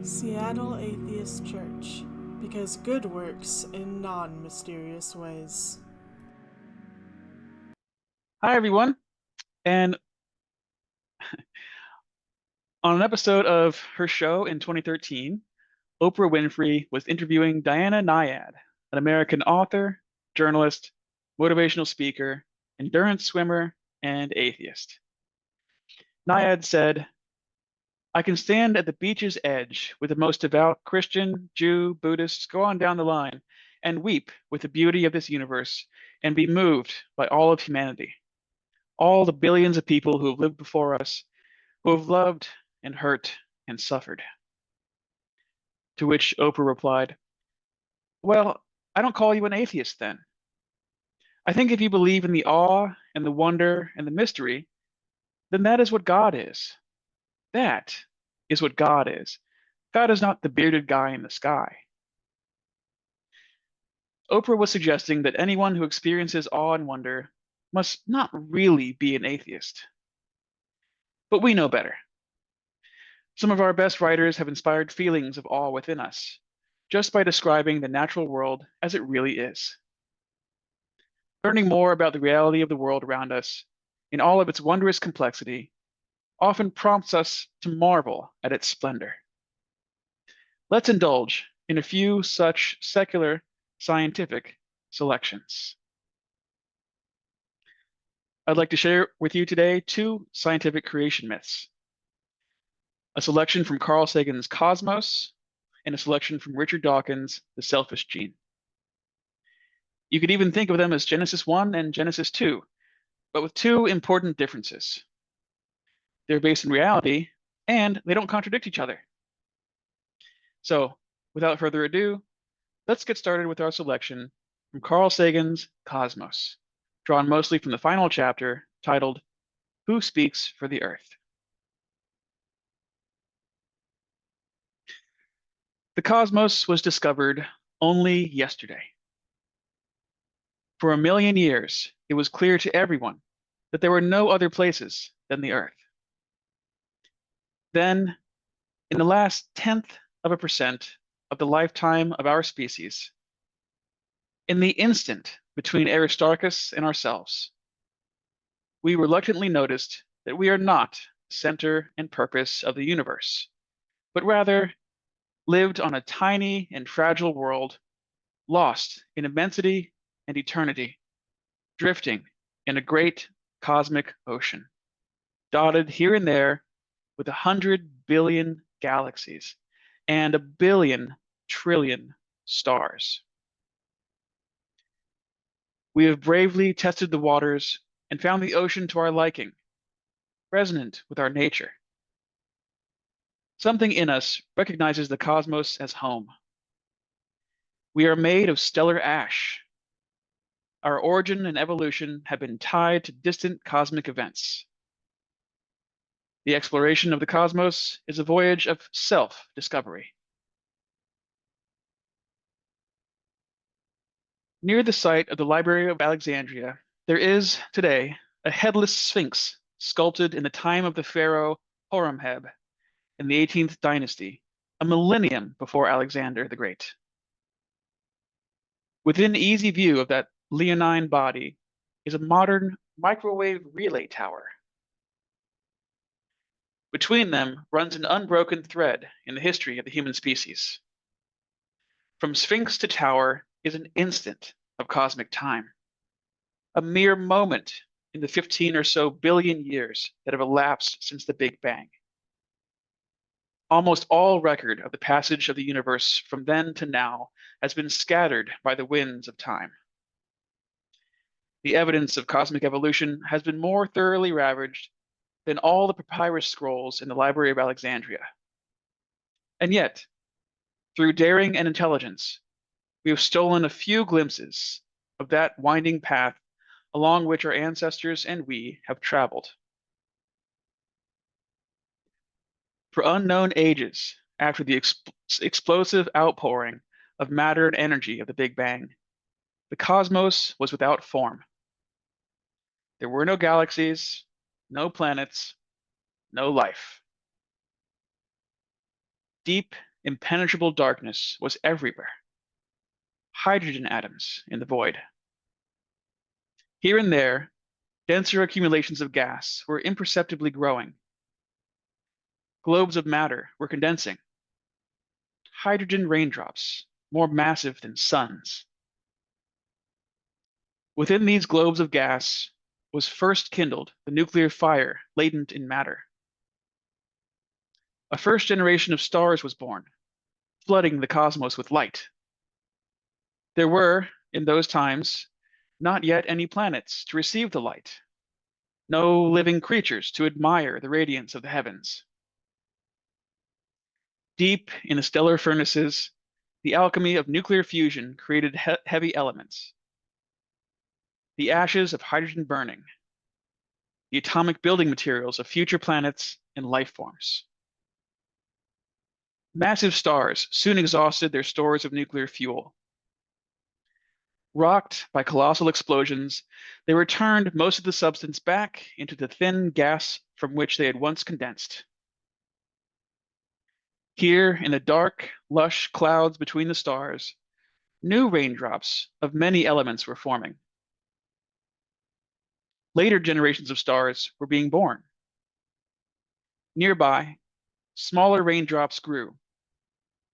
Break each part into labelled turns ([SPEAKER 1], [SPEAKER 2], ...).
[SPEAKER 1] Seattle Atheist Church, because good works in non-mysterious ways.
[SPEAKER 2] Hi, everyone. And on an episode of her show in 2013, Oprah Winfrey was interviewing Diana Nyad, an American author, journalist, motivational speaker, endurance swimmer, and atheist. Nyad said, I can stand at the beach's edge with the most devout Christian, Jew, Buddhist, go on down the line, and weep with the beauty of this universe and be moved by all of humanity, all the billions of people who have lived before us, who have loved and hurt and suffered. To which Oprah replied, well, I don't call you an atheist then. I think if you believe in the awe and the wonder and the mystery, then that is what God is. That is what God is. God is not the bearded guy in the sky. Oprah was suggesting that anyone who experiences awe and wonder must not really be an atheist. But we know better. Some of our best writers have inspired feelings of awe within us, just by describing the natural world as it really is. Learning more about the reality of the world around us in all of its wondrous complexity often prompts us to marvel at its splendor. Let's indulge in a few such secular scientific selections. I'd like to share with you today two scientific creation myths, a selection from Carl Sagan's Cosmos and a selection from Richard Dawkins' The Selfish Gene. You could even think of them as Genesis 1 and Genesis 2, but with two important differences. They're based in reality, and they don't contradict each other. So, without further ado, let's get started with our selection from Carl Sagan's Cosmos, drawn mostly from the final chapter titled, Who Speaks for the Earth? The cosmos was discovered only yesterday. For a million years, it was clear to everyone that there were no other places than the Earth. Then, in the last tenth of a percent of the lifetime of our species, in the instant between Aristarchus and ourselves, we reluctantly noticed that we are not the center and purpose of the universe, but rather lived on a tiny and fragile world, lost in immensity and eternity, drifting in a great cosmic ocean, dotted here and there with 100 billion galaxies and a billion trillion stars. We have bravely tested the waters and found the ocean to our liking, resonant with our nature. Something in us recognizes the cosmos as home. We are made of stellar ash. Our origin and evolution have been tied to distant cosmic events. The exploration of the cosmos is a voyage of self-discovery. Near the site of the Library of Alexandria, there is, today, a headless sphinx sculpted in the time of the pharaoh Horemheb in the 18th dynasty, a millennium before Alexander the Great. Within easy view of that leonine body is a modern microwave relay tower. Between them runs an unbroken thread in the history of the human species. From sphinx to tower is an instant of cosmic time, a mere moment in the 15 or so billion years that have elapsed since the Big Bang. Almost all record of the passage of the universe from then to now has been scattered by the winds of time. The evidence of cosmic evolution has been more thoroughly ravaged than all the papyrus scrolls in the Library of Alexandria. And yet, through daring and intelligence, we have stolen a few glimpses of that winding path along which our ancestors and we have traveled. For unknown ages after the explosive outpouring of matter and energy of the Big Bang, the cosmos was without form. There were no galaxies, no planets, no life. Deep impenetrable darkness was everywhere. Hydrogen atoms in the void. Here and there, denser accumulations of gas were imperceptibly growing. Globes of matter were condensing. Hydrogen raindrops, more massive than suns. Within these globes of gas was first kindled the nuclear fire latent in matter. A first generation of stars was born, flooding the cosmos with light. There were, in those times, not yet any planets to receive the light, no living creatures to admire the radiance of the heavens. Deep in the stellar furnaces, the alchemy of nuclear fusion created heavy elements. The ashes of hydrogen burning, the atomic building materials of future planets and life forms. Massive stars soon exhausted their stores of nuclear fuel. Rocked by colossal explosions, they returned most of the substance back into the thin gas from which they had once condensed. Here, in the dark, lush clouds between the stars, new raindrops of many elements were forming. Later generations of stars were being born. Nearby, smaller raindrops grew,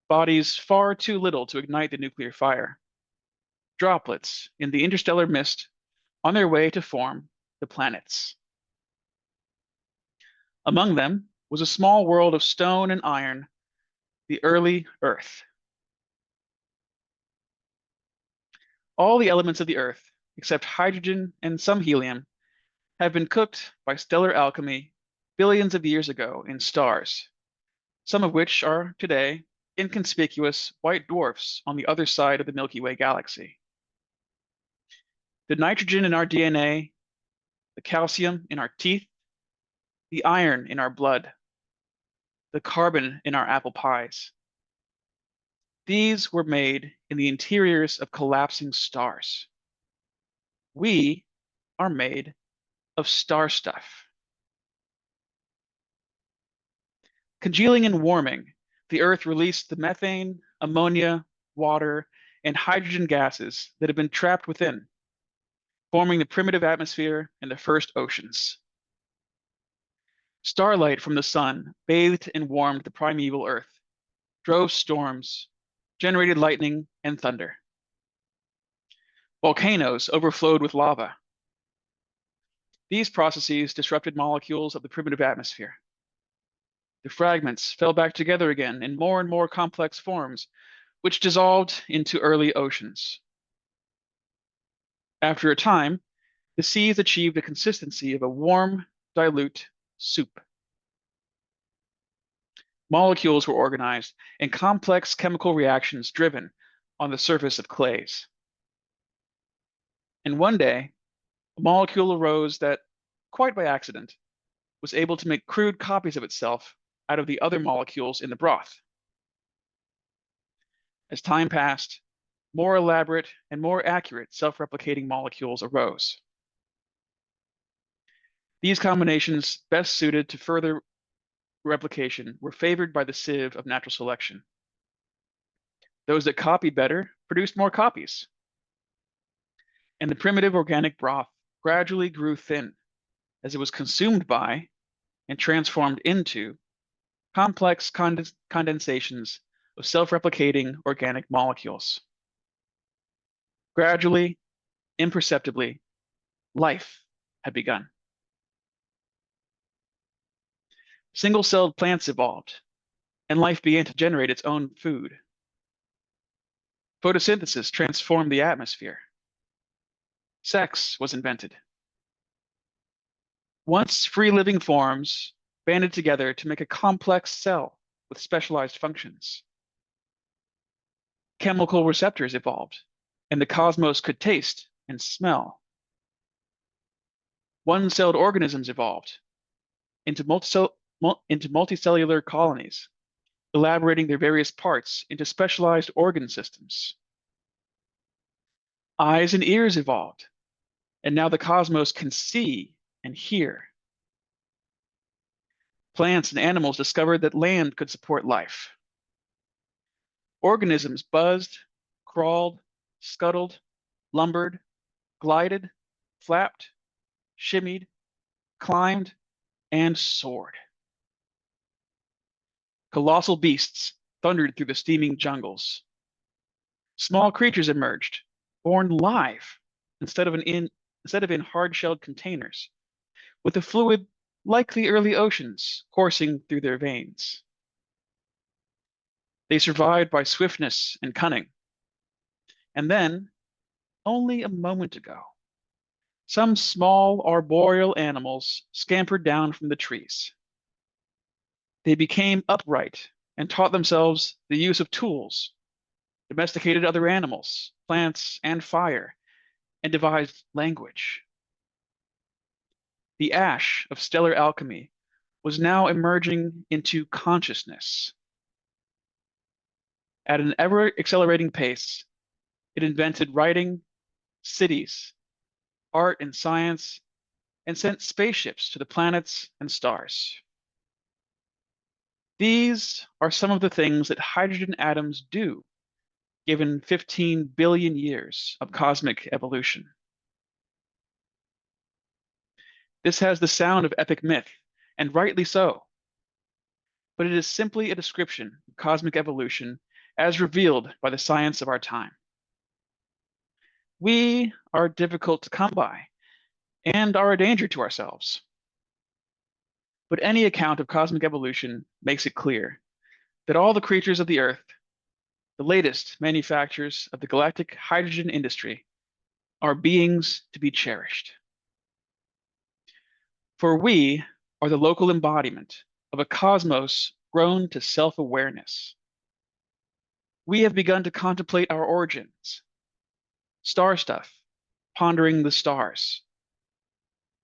[SPEAKER 2] bodies far too little to ignite the nuclear fire. Droplets in the interstellar mist on their way to form the planets. Among them was a small world of stone and iron, the early Earth. All the elements of the Earth, except hydrogen and some helium, have been cooked by stellar alchemy billions of years ago in stars, some of which are today inconspicuous white dwarfs on the other side of the Milky Way galaxy. The nitrogen in our DNA, the calcium in our teeth, the iron in our blood, the carbon in our apple pies. These were made in the interiors of collapsing stars. We are made of star stuff. Congealing and warming, the Earth released the methane, ammonia, water, and hydrogen gases that have been trapped within, forming the primitive atmosphere and the first oceans. Starlight from the sun bathed and warmed the primeval Earth, drove storms, generated lightning and thunder. Volcanoes overflowed with lava. These processes disrupted molecules of the primitive atmosphere. The fragments fell back together again in more and more complex forms, which dissolved into early oceans. After a time, the seas achieved the consistency of a warm, dilute soup. Molecules were organized and complex chemical reactions driven on the surface of clays. And one day, a molecule arose that, quite by accident, was able to make crude copies of itself out of the other molecules in the broth. As time passed, more elaborate and more accurate self-replicating molecules arose. These combinations, best suited to further replication, were favored by the sieve of natural selection. Those that copied better produced more copies. And the primitive organic broth gradually grew thin as it was consumed by and transformed into complex condensations of self-replicating organic molecules. Gradually, imperceptibly, life had begun. Single-celled plants evolved, and life began to generate its own food. Photosynthesis transformed the atmosphere. Sex was invented. Once free-living forms banded together to make a complex cell with specialized functions. Chemical receptors evolved, and the cosmos could taste and smell. One-celled organisms evolved into multicellular colonies, elaborating their various parts into specialized organ systems. Eyes and ears evolved, and now the cosmos can see and hear. Plants and animals discovered that land could support life. organisms buzzed, crawled, scuttled, lumbered, glided, flapped, shimmied, climbed, and soared. Colossal beasts thundered through the steaming jungles. Small creatures emerged, born live instead of in hard-shelled containers, with a fluid like the early oceans coursing through their veins. They survived by swiftness and cunning. And then, only a moment ago, some small arboreal animals scampered down from the trees. They became upright and taught themselves the use of tools, domesticated other animals, plants, and fire, and devised language. The ash of stellar alchemy was now emerging into consciousness. At an ever-accelerating pace, it invented writing, cities, art and science, and sent spaceships to the planets and stars. These are some of the things that hydrogen atoms do, given 15 billion years of cosmic evolution. This has the sound of epic myth, and rightly so. But it is simply a description of cosmic evolution as revealed by the science of our time. We are difficult to come by and are a danger to ourselves. But any account of cosmic evolution makes it clear that all the creatures of the Earth, the latest manufacturers of the galactic hydrogen industry, are beings to be cherished. For we are the local embodiment of a cosmos grown to self-awareness. We have begun to contemplate our origins, star stuff, pondering the stars,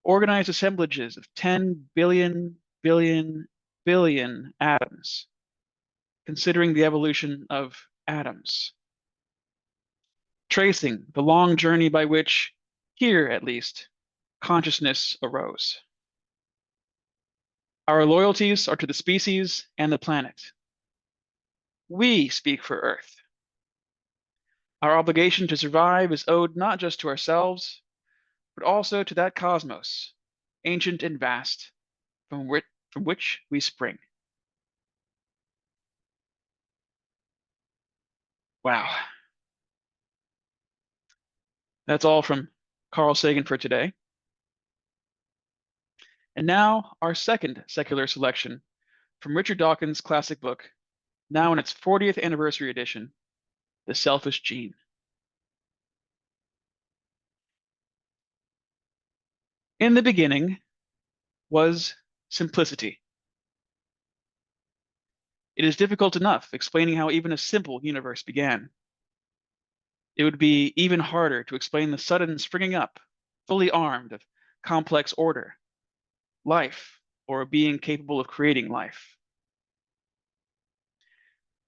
[SPEAKER 2] organized assemblages of 10 billion, billion atoms, considering the evolution of atoms, tracing the long journey by which, here at least, consciousness arose. Our loyalties are to the species and the planet. We speak for Earth. Our obligation to survive is owed not just to ourselves, but also to that cosmos, ancient and vast, from which we spring. Wow. That's all from Carl Sagan for today. And now our second secular selection from Richard Dawkins' classic book, now in its 40th anniversary edition, The Selfish Gene. In the beginning was simplicity. It is difficult enough explaining how even a simple universe began. It would be even harder to explain the sudden springing up, fully armed, of complex order, life, or a being capable of creating life.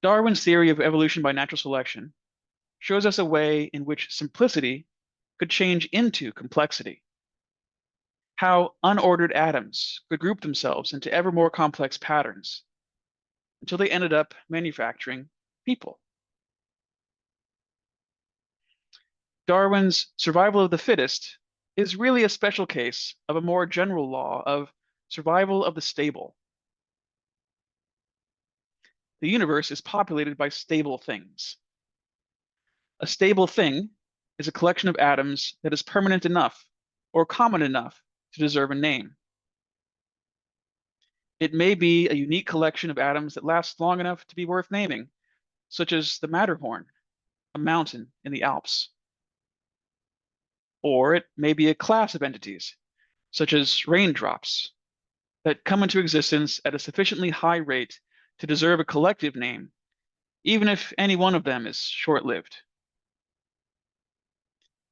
[SPEAKER 2] Darwin's theory of evolution by natural selection shows us a way in which simplicity could change into complexity. How unordered atoms could group themselves into ever more complex patterns until they ended up manufacturing people. Darwin's survival of the fittest is really a special case of a more general law of survival of the stable. The universe is populated by stable things. A stable thing is a collection of atoms that is permanent enough or common enough to deserve a name. It may be a unique collection of atoms that lasts long enough to be worth naming, such as the Matterhorn, a mountain in the Alps. Or it may be a class of entities, such as raindrops, that come into existence at a sufficiently high rate to deserve a collective name, even if any one of them is short-lived.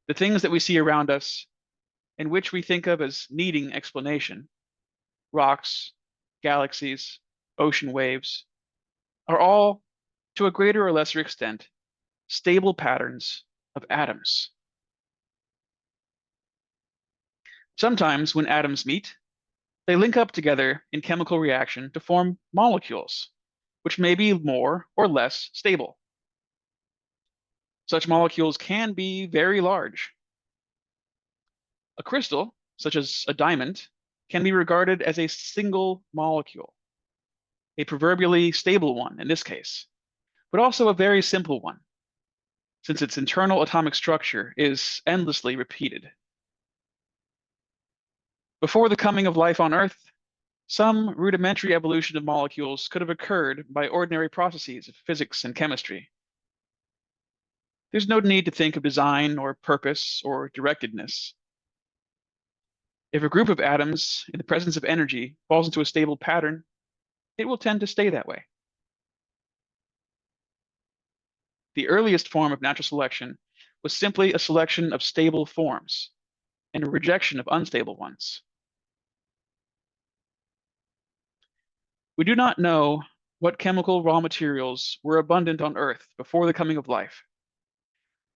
[SPEAKER 2] The things that we see around us, and which we think of as needing explanation, rocks, galaxies, ocean waves, are all, to a greater or lesser extent, stable patterns of atoms. Sometimes when atoms meet, they link up together in chemical reaction to form molecules, which may be more or less stable. Such molecules can be very large. A crystal, such as a diamond, can be regarded as a single molecule, a proverbially stable one in this case, but also a very simple one, since its internal atomic structure is endlessly repeated. Before the coming of life on Earth, some rudimentary evolution of molecules could have occurred by ordinary processes of physics and chemistry. There's no need to think of design or purpose or directedness. If a group of atoms in the presence of energy falls into a stable pattern, it will tend to stay that way. The earliest form of natural selection was simply a selection of stable forms and a rejection of unstable ones. We do not know what chemical raw materials were abundant on Earth before the coming of life,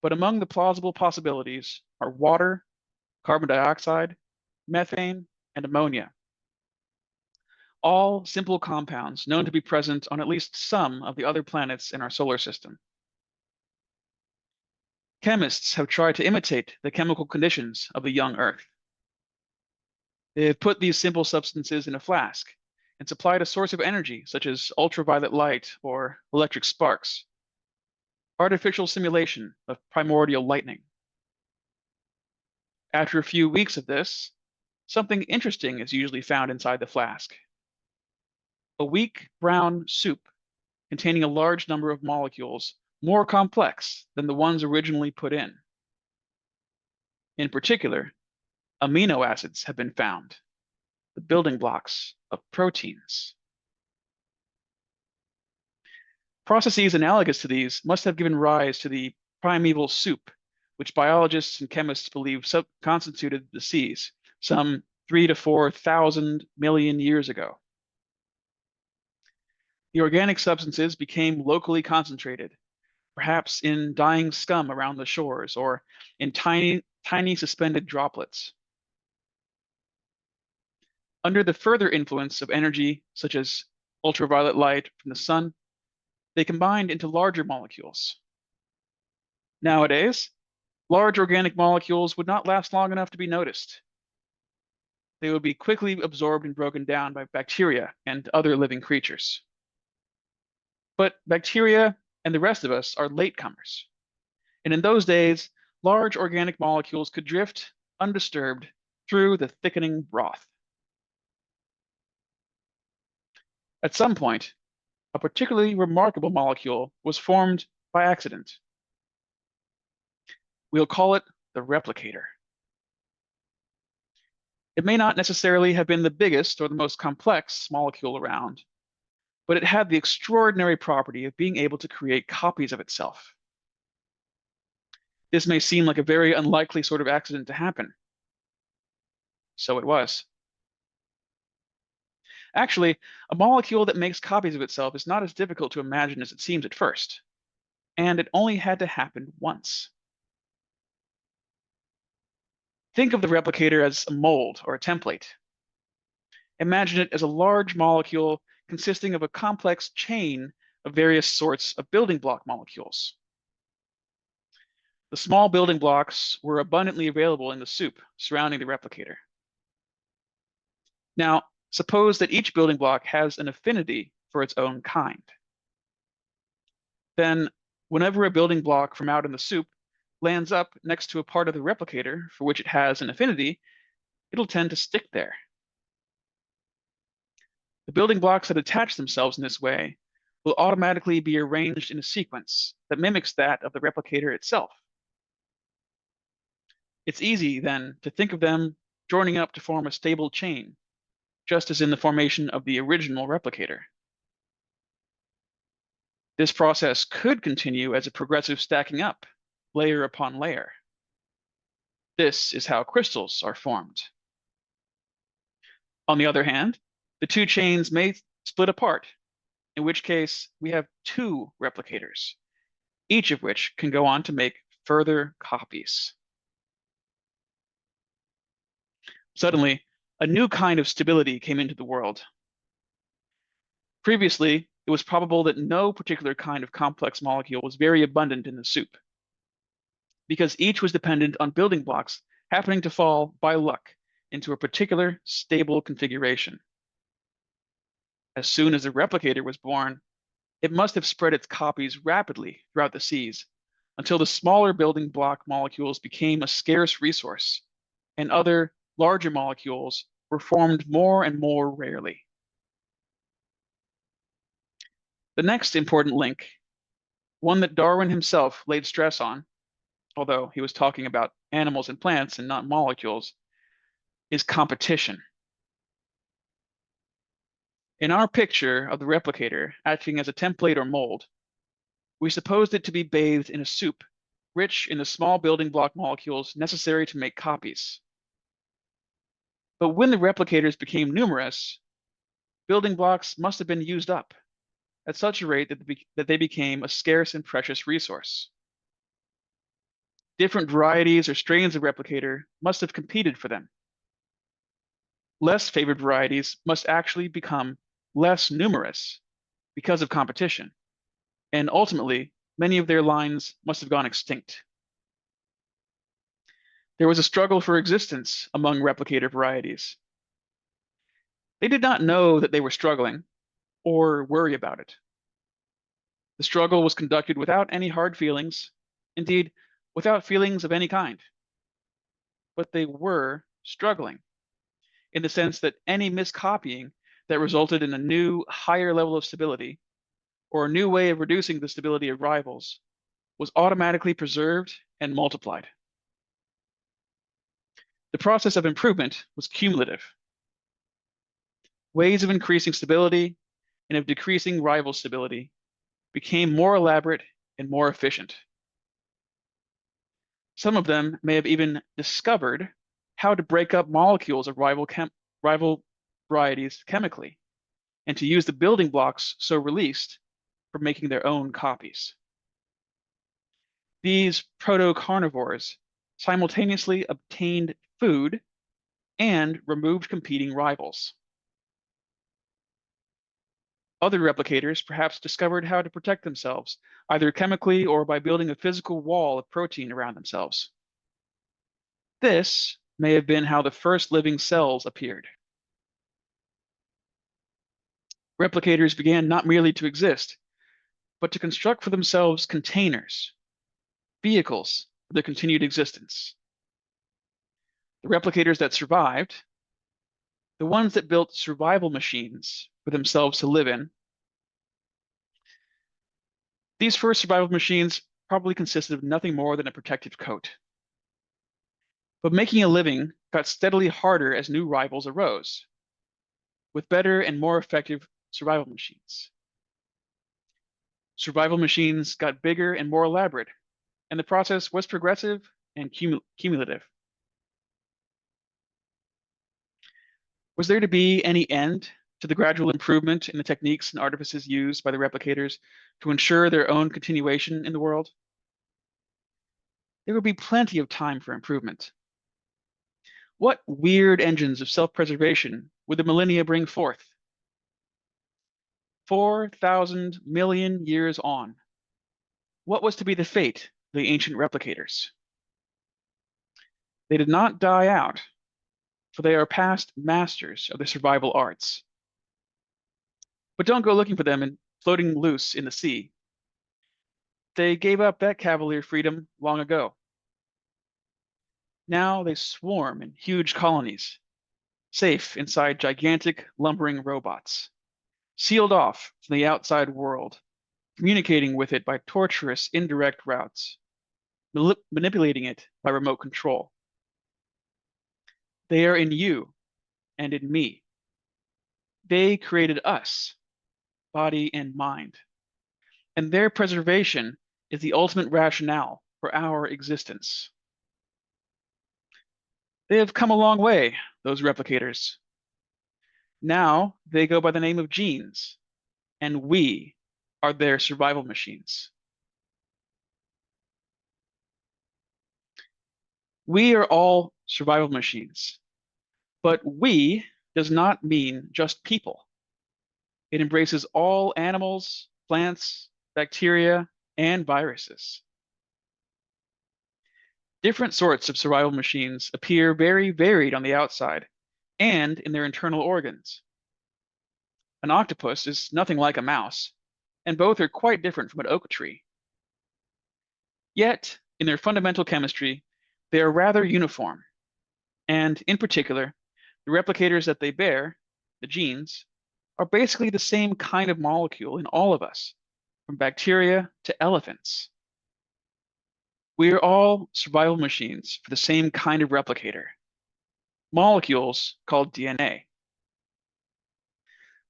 [SPEAKER 2] but among the plausible possibilities are water, carbon dioxide, methane, and ammonia, all simple compounds known to be present on at least some of the other planets in our solar system. Chemists have tried to imitate the chemical conditions of the young Earth. They have put these simple substances in a flask and supplied a source of energy such as ultraviolet light or electric sparks, artificial simulation of primordial lightning. After a few weeks of this, something interesting is usually found inside the flask. A weak brown soup containing a large number of molecules more complex than the ones originally put in. In particular, amino acids have been found, the building blocks of proteins. Processes analogous to these must have given rise to the primeval soup, which biologists and chemists believe constituted the seas some 3,000 to 4,000 million years ago. The organic substances became locally concentrated, perhaps in dying scum around the shores or in tiny suspended droplets. Under the further influence of energy, such as ultraviolet light from the sun, they combined into larger molecules. Nowadays, large organic molecules would not last long enough to be noticed. They would be quickly absorbed and broken down by bacteria and other living creatures. But bacteria and the rest of us are latecomers. And in those days, large organic molecules could drift undisturbed through the thickening broth. At some point, a particularly remarkable molecule was formed by accident. We'll call it the replicator. It may not necessarily have been the biggest or the most complex molecule around, but it had the extraordinary property of being able to create copies of itself. This may seem like a very unlikely sort of accident to happen. So it was. Actually, a molecule that makes copies of itself is not as difficult to imagine as it seems at first, and it only had to happen once. Think of the replicator as a mold or a template. Imagine it as a large molecule consisting of a complex chain of various sorts of building block molecules. The small building blocks were abundantly available in the soup surrounding the replicator. Now, suppose that each building block has an affinity for its own kind. Then, whenever a building block from out in the soup lands up next to a part of the replicator for which it has an affinity, it'll tend to stick there. The building blocks that attach themselves in this way will automatically be arranged in a sequence that mimics that of the replicator itself. It's easy, then, to think of them joining up to form a stable chain, just as in the formation of the original replicator. This process could continue as a progressive stacking up, layer upon layer. This is how crystals are formed. On the other hand, the two chains may split apart, in which case we have two replicators, each of which can go on to make further copies. Suddenly, a new kind of stability came into the world. Previously, it was probable that no particular kind of complex molecule was very abundant in the soup. because each was dependent on building blocks happening to fall by luck into a particular stable configuration. As soon as the replicator was born, it must have spread its copies rapidly throughout the seas until the smaller building block molecules became a scarce resource, and other, larger molecules were formed more and more rarely. The next important link, one that Darwin himself laid stress on, although he was talking about animals and plants and not molecules, is competition. In our picture of the replicator acting as a template or mold, we supposed it to be bathed in a soup rich in the small building block molecules necessary to make copies. But when the replicators became numerous, building blocks must have been used up at such a rate that they became a scarce and precious resource. Different varieties or strains of replicator must have competed for them. Less favored varieties must actually become less numerous because of competition, and ultimately, many of their lines must have gone extinct. There was a struggle for existence among replicator varieties. They did not know that they were struggling or worry about it. The struggle was conducted without any hard feelings, indeed, without feelings of any kind. But they were struggling in the sense that any miscopying that resulted in a new, higher level of stability or a new way of reducing the stability of rivals was automatically preserved and multiplied. The process of improvement was cumulative. Ways of increasing stability and of decreasing rival stability became more elaborate and more efficient. Some of them may have even discovered how to break up molecules of rival varieties chemically, and to use the building blocks so released for making their own copies. These proto-carnivores simultaneously obtained food and removed competing rivals. Other replicators perhaps discovered how to protect themselves, either chemically or by building a physical wall of protein around themselves. This may have been how the first living cells appeared. Replicators began not merely to exist, but to construct for themselves containers, vehicles for their continued existence. The replicators that survived, the ones that built survival machines for themselves to live in, these first survival machines probably consisted of nothing more than a protective coat. But making a living got steadily harder as new rivals arose, with better and more effective survival machines. Survival machines got bigger and more elaborate, and the process was progressive and cumulative. Was there to be any end to the gradual improvement in the techniques and artifices used by the replicators to ensure their own continuation in the world? There would be plenty of time for improvement. What weird engines of self-preservation would the millennia bring forth? 4,000 million years on, what was to be the fate of the ancient replicators? They did not die out, for they are past masters of the survival arts. But don't go looking for them and floating loose in the sea. They gave up that cavalier freedom long ago. Now they swarm in huge colonies, safe inside gigantic lumbering robots, sealed off from the outside world, communicating with it by tortuous indirect routes, manipulating it by remote control. They are in you and in me. They created us, body and mind, and their preservation is the ultimate rationale for our existence. They have come a long way, those replicators. Now they go by the name of genes, and we are their survival machines. We are all survival machines, but we does not mean just people. It embraces all animals, plants, bacteria, and viruses. Different sorts of survival machines appear very varied on the outside and in their internal organs. An octopus is nothing like a mouse, and both are quite different from an oak tree. Yet, in their fundamental chemistry, they are rather uniform, and in particular, the replicators that they bear, the genes, are basically the same kind of molecule in all of us, from bacteria to elephants. We are all survival machines for the same kind of replicator, molecules called DNA.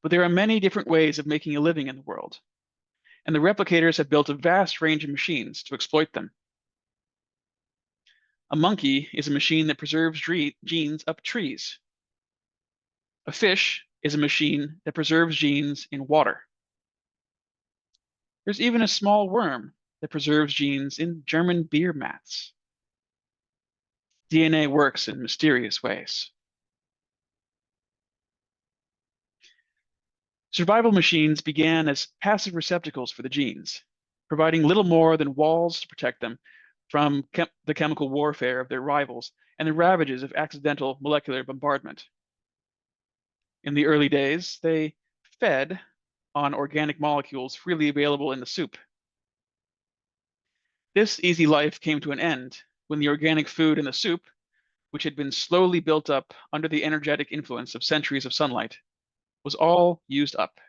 [SPEAKER 2] But there are many different ways of making a living in the world, and the replicators have built a vast range of machines to exploit them. A monkey is a machine that preserves genes up trees. A fish is a machine that preserves genes in water. There's even a small worm that preserves genes in German beer mats. DNA works in mysterious ways. Survival machines began as passive receptacles for the genes, providing little more than walls to protect them from the chemical warfare of their rivals and the ravages of accidental molecular bombardment. In the early days, they fed on organic molecules freely available in the soup. This easy life came to an end when the organic food in the soup, which had been slowly built up under the energetic influence of centuries of sunlight, was all used up.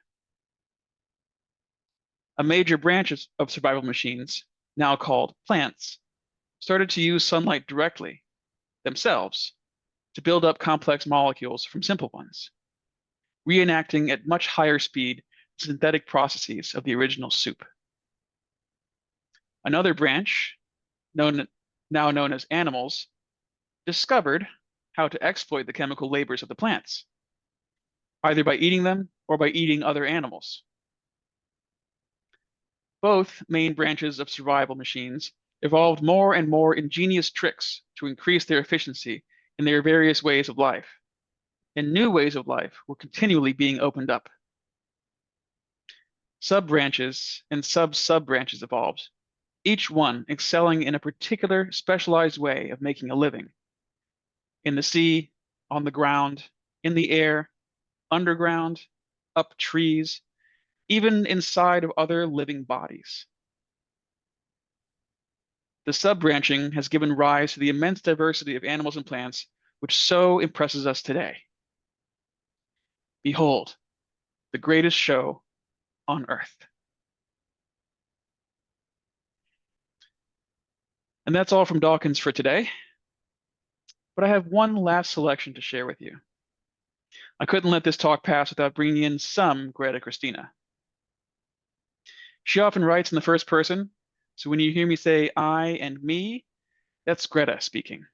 [SPEAKER 2] A major branch of survival machines, now called plants, started to use sunlight directly, themselves, to build up complex molecules from simple ones, reenacting at much higher speed synthetic processes of the original soup. Another branch, now known as animals, discovered how to exploit the chemical labors of the plants, either by eating them or by eating other animals. Both main branches of survival machines evolved more and more ingenious tricks to increase their efficiency in their various ways of life, and new ways of life were continually being opened up. Sub-branches and sub-sub-branches evolved, each one excelling in a particular specialized way of making a living. In the sea, on the ground, in the air, underground, up trees, even inside of other living bodies. The sub-branching has given rise to the immense diversity of animals and plants which so impresses us today. Behold, the greatest show on earth. And that's all from Dawkins for today. But I have one last selection to share with you. I couldn't let this talk pass without bringing in some Greta Christina. She often writes in the first person, so when you hear me say I and me, that's Greta speaking.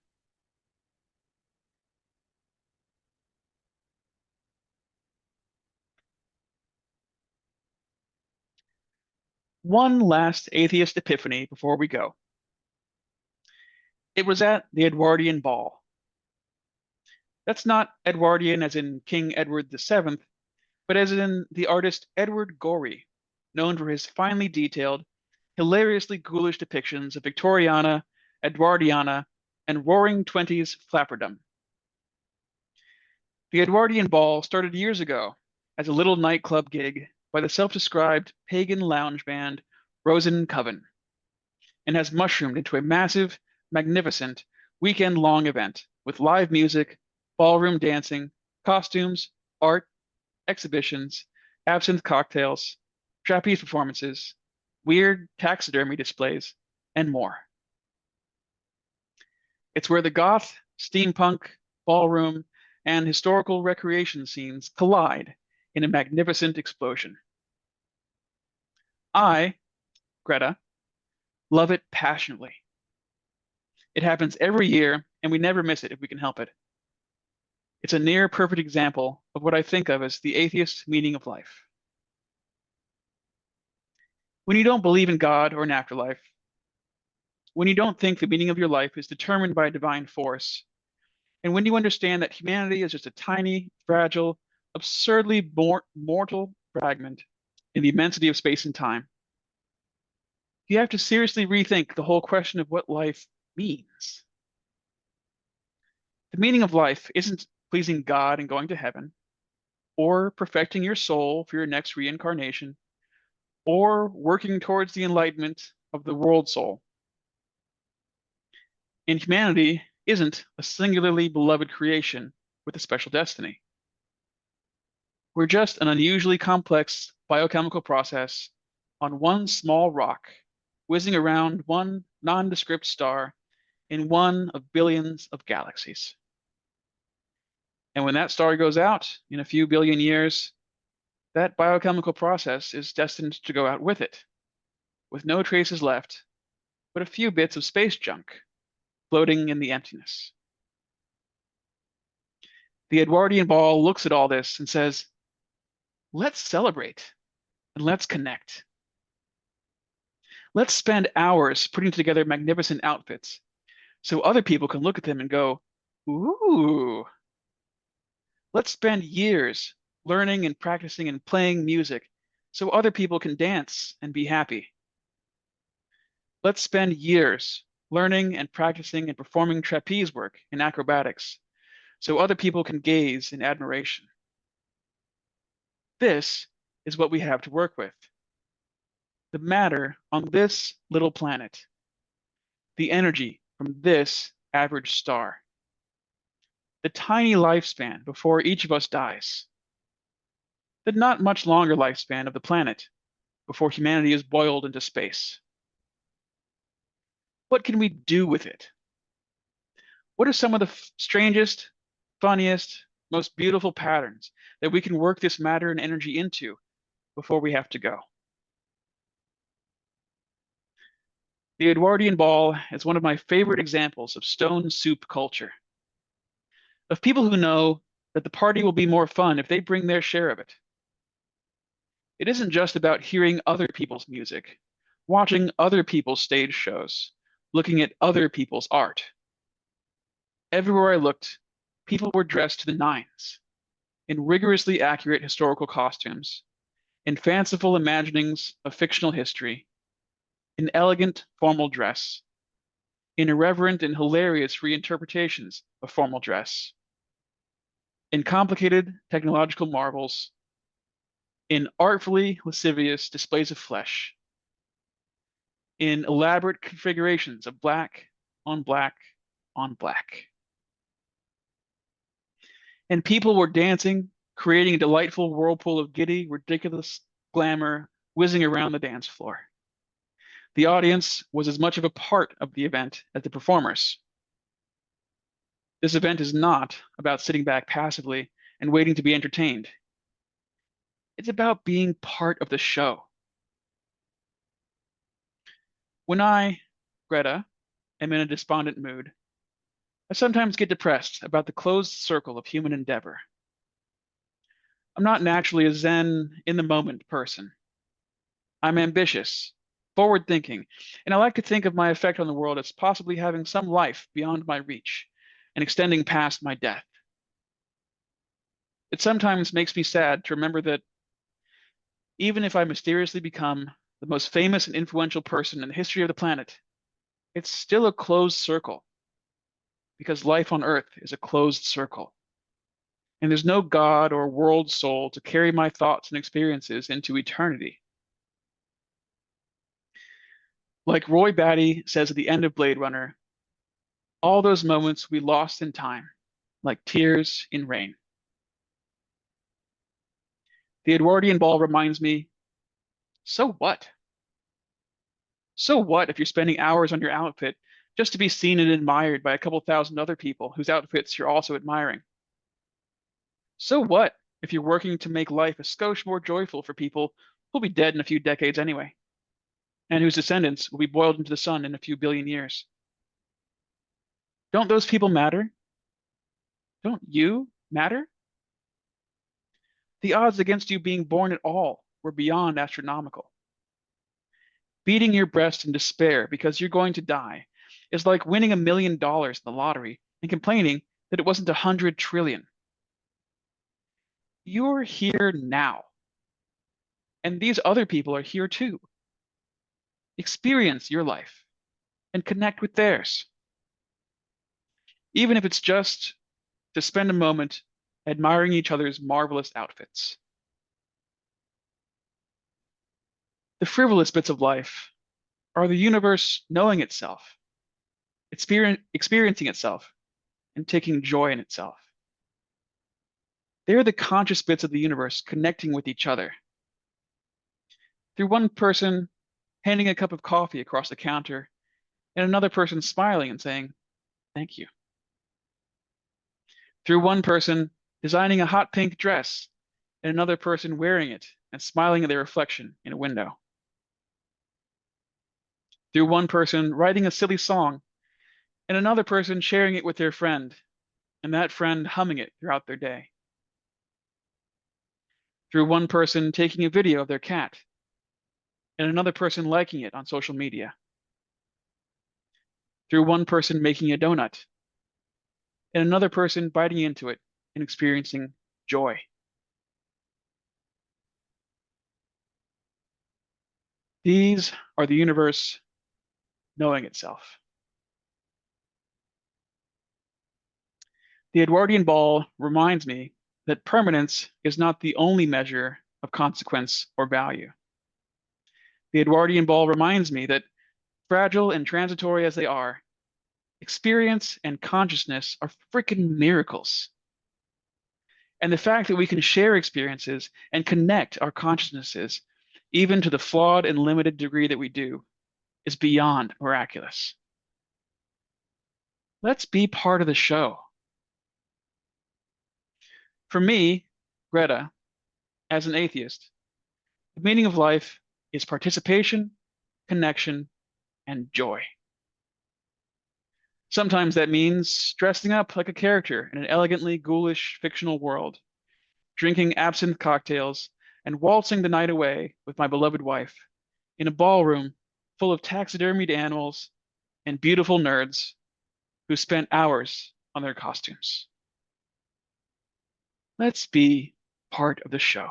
[SPEAKER 2] One last atheist epiphany before we go. It was at the Edwardian ball. That's not Edwardian as in King Edward VII, but as in the artist Edward Gorey, known for his finely detailed, hilariously ghoulish depictions of Victoriana, Edwardiana, and Roaring Twenties flapperdom. The Edwardian ball started years ago as a little nightclub gig by the self-described pagan lounge band Rosen Coven, and has mushroomed into a massive, magnificent, weekend-long event with live music, ballroom dancing, costumes, art, exhibitions, absinthe cocktails, trapeze performances, weird taxidermy displays, and more. It's where the goth, steampunk, ballroom, and historical recreation scenes collide in a magnificent explosion. I, Greta, love it passionately. It happens every year, and we never miss it if we can help it. It's a near perfect example of what I think of as the atheist meaning of life. When you don't believe in God or an afterlife, when you don't think the meaning of your life is determined by a divine force, and when you understand that humanity is just a tiny, fragile, absurdly mortal fragment in the immensity of space and time, you have to seriously rethink the whole question of what life means. The meaning of life isn't pleasing God and going to heaven, or perfecting your soul for your next reincarnation, or working towards the enlightenment of the world soul. And humanity isn't a singularly beloved creation with a special destiny. We're just an unusually complex biochemical process on one small rock, whizzing around one nondescript star in one of billions of galaxies. And when that star goes out in a few billion years, that biochemical process is destined to go out with it, with no traces left, but a few bits of space junk floating in the emptiness. The Edwardian ball looks at all this and says, let's celebrate and let's connect. Let's spend hours putting together magnificent outfits so other people can look at them and go, ooh. Let's spend years learning and practicing and playing music so other people can dance and be happy. Let's spend years learning and practicing and performing trapeze work and acrobatics so other people can gaze in admiration. This is what we have to work with. The matter on this little planet, the energy from this average star, the tiny lifespan before each of us dies, the not much longer lifespan of the planet before humanity is boiled into space. What can we do with it? What are some of the strangest, funniest, most beautiful patterns that we can work this matter and energy into before we have to go? The Edwardian ball is one of my favorite examples of stone soup culture, of people who know that the party will be more fun if they bring their share of it. It isn't just about hearing other people's music, watching other people's stage shows, looking at other people's art. Everywhere I looked, people were dressed to the nines, in rigorously accurate historical costumes, in fanciful imaginings of fictional history, in elegant formal dress, in irreverent and hilarious reinterpretations of formal dress, in complicated technological marvels, in artfully lascivious displays of flesh, in elaborate configurations of black on black on black. And people were dancing, creating a delightful whirlpool of giddy, ridiculous glamour whizzing around the dance floor. The audience was as much of a part of the event as the performers. This event is not about sitting back passively and waiting to be entertained. It's about being part of the show. When I, Greta, am in a despondent mood, I sometimes get depressed about the closed circle of human endeavor. I'm not naturally a zen, in-the-moment person. I'm ambitious, forward-thinking, and I like to think of my effect on the world as possibly having some life beyond my reach and extending past my death. It sometimes makes me sad to remember that even if I mysteriously become the most famous and influential person in the history of the planet, it's still a closed circle, because life on Earth is a closed circle. And there's no God or world soul to carry my thoughts and experiences into eternity. Like Roy Batty says at the end of Blade Runner, all those moments we lost in time, like tears in rain. The Edwardian ball reminds me, so what? So what if you're spending hours on your outfit just to be seen and admired by a couple thousand other people whose outfits you're also admiring? So what if you're working to make life a skosh more joyful for people who'll be dead in a few decades anyway, and whose descendants will be boiled into the sun in a few billion years? Don't those people matter? Don't you matter? The odds against you being born at all were beyond astronomical. Beating your breast in despair because you're going to die is like winning $1 million in the lottery and complaining that it wasn't 100 trillion. You're here now. And these other people are here too. Experience your life and connect with theirs. even if it's just to spend a moment admiring each other's marvelous outfits. The frivolous bits of life are the universe knowing itself, experiencing itself, and taking joy in itself. They are the conscious bits of the universe connecting with each other. Through one person handing a cup of coffee across the counter, and another person smiling and saying, "Thank you." Through one person designing a hot pink dress, and another person wearing it and smiling at their reflection in a window. Through one person writing a silly song, and another person sharing it with their friend, and that friend humming it throughout their day. Through one person taking a video of their cat, and another person liking it on social media. Through one person making a donut, and another person biting into it and experiencing joy. These are the universe knowing itself. The Edwardian ball reminds me that permanence is not the only measure of consequence or value. The Edwardian ball reminds me that, fragile and transitory as they are, experience and consciousness are freaking miracles. And the fact that we can share experiences and connect our consciousnesses, even to the flawed and limited degree that we do, is beyond miraculous. Let's be part of the show. For me, Greta, as an atheist, the meaning of life is participation, connection, and joy. Sometimes that means dressing up like a character in an elegantly ghoulish fictional world, drinking absinthe cocktails, and waltzing the night away with my beloved wife in a ballroom full of taxidermied animals and beautiful nerds who spent hours on their costumes. Let's be part of the show.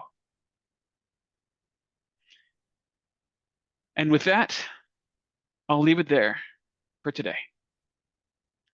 [SPEAKER 2] And with that, I'll leave it there for today.